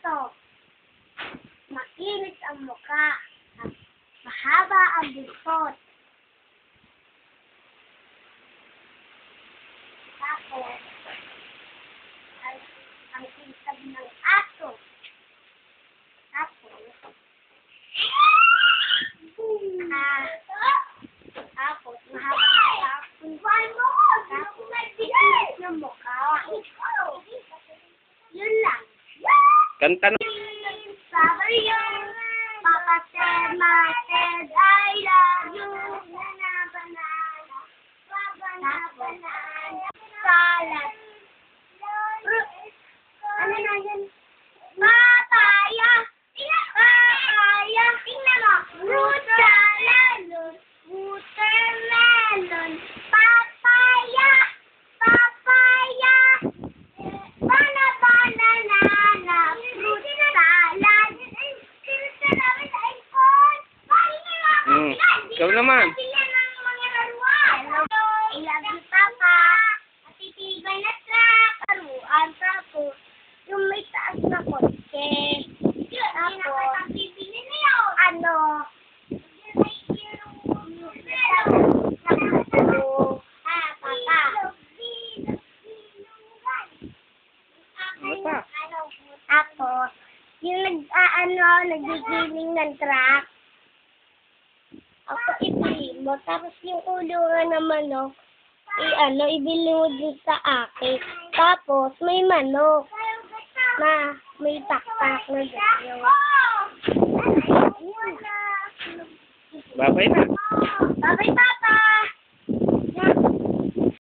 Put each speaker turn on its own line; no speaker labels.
aso. Makinis ang mukha. At mahaba ang buntot. Tapos, ang kitab ng aso. Tapos, mahaba ang buntot. Tapos, makinis ng mukha. Yun lang.
Kanta na.
Papa said, Ma said, I love you. Banana. Salad. Ano na yun? Papaya. Papaya. Tingnan mo. Fruit salad. Watermelon. Papaya. Papaya. Banana. Fruit salad.
Ikaw naman.
I love you, Papa. At titibay na truck. Paruan, tapos yung may taas na kotse. Tapos, ano,
Basta.
tapos, yung nagigiling ng truck. Ako ibili mo, tapos yung ulo nga ng manok, ibili mo din sa akin. Tapos, may manok na may taktak na gano'n.
Babay na.
Bye-bye, Papa!